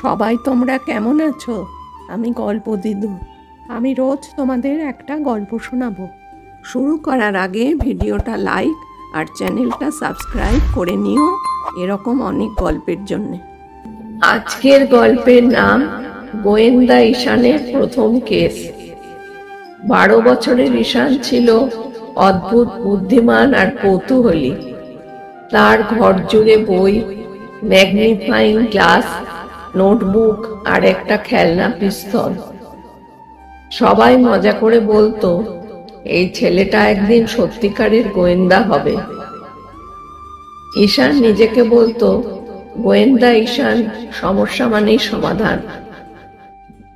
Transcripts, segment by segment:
সবাই তোমরা কেমন আছো? আমি গল্প দিদু। আমি রোজ তোমাদের একটা গল্প শোনাবো। শুরু করার আগে ভিডিওটা লাইক আর চ্যানেলটা সাবস্ক্রাইব করে নিও এরকম অনেক গল্পের জন্যে। আজকের গল্পের নাম গোয়েন্দা ঈশানের প্রথম কেস। 12 বছরের ঈশান ছিল অদ্ভুত বুদ্ধিমান আর কৌতূহলী। তার ঘর জুড়ে বই, ম্যাগনিফাইং গ্লাস, নোটবুক আর একটা খেলনা পিস্তল। সবাই মজা করে বলতো এই ছেলেটা একদিন সত্যিকারের গোয়েন্দা হবে। ঈশান নিজেকে বলতো গোয়েন্দা ঈশান, সমস্যা মানেই সমাধান।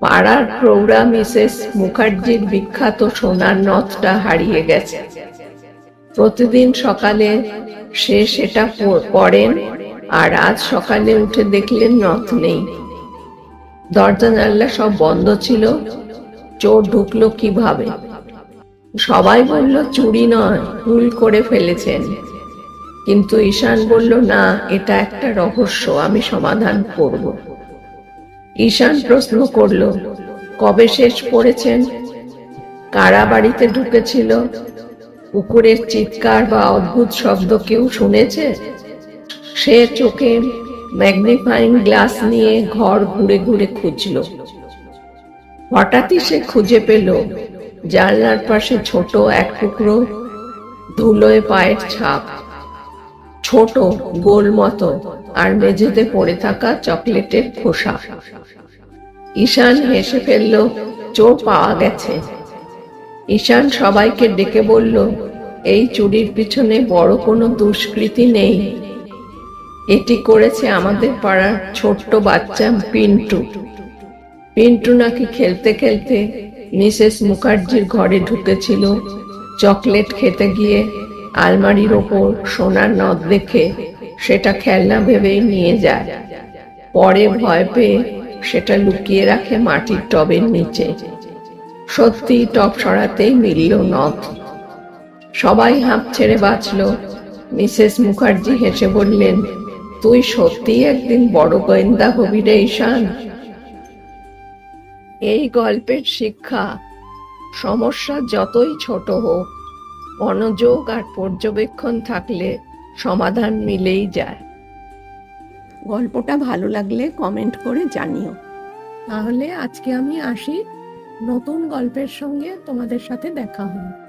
পাড়ার প্রৌঢ়া মিসেস মুখার্জির বিখ্যাত সোনার নথটা হারিয়ে গেছে। প্রতিদিন সকালে সে সেটা পড়েন, আর আজ সকালে উঠে দেখলেন নথ নেই। দরজা জানলা সব বন্ধ ছিল। চোর ঢুকলো কিভাবে? সবাই বলল চুরি নয়, ভুল করে ফেলেছেন। কিন্তু ঈশান বলল না, এটা একটা রহস্য, আমি সমাধান করব। ঈশান প্রশ্ন করল, কবে শেষ পড়েছেন? কারা বাড়িতে ঢুকেছিল? কুকুরের চিৎকার বা অদ্ভুত শব্দ কেউ শুনেছে? সে চোখে ম্যাগনিফাইং গ্লাস নিয়ে ঘর ঘুরে ঘুরে খুঁজল। হঠাৎই সে খুঁজে পেল জানলার পাশে ছোট এক টুকরো ধুলোয় পায়ের ছাপ, ছোট গোল মতো, আর মেঝেতে পড়ে থাকা চকলেটের খোসা। ঈশান হেসে ফেলল, চোর পাওয়া গেছে। ঈশান সবাইকে ডেকে বলল, এই চুরির পিছনে বড় কোনো দুষ্কৃতি নেই। এটি করেছে আমাদের পাড়ার ছোট্ট বাচ্চা পিন্টু। পিন্টু নাকি খেলতে খেলতে মিসেস মুখার্জির ঘরে ঢুকেছিল। চকলেট খেতে গিয়ে আলমারির ওপর সোনার নথ দেখে সেটা খেলনা ভেবেই নিয়ে যায়। পরে ভয় পেয়ে সেটা লুকিয়ে রাখে মাটির টবের নিচে। সত্যি টব সরাতেই মিলল নথ। সবাই হাঁপ ছেড়ে বাঁচল। মিসেস মুখার্জি হেসে বললেন, তুই সত্যিই একদিন বড় গোয়েন্দা হবি রে ঈশান। এই গল্পের শিক্ষা, সমস্যা যতই ছোট হোক, মনোযোগ আর পর্যবেক্ষণ থাকলে সমাধান মিলেই যায়। গল্পটা ভালো লাগলে কমেন্ট করে জানিও। তাহলে আজকে আমি আসি, নতুন গল্পের সঙ্গে তোমাদের সাথে দেখা হবে।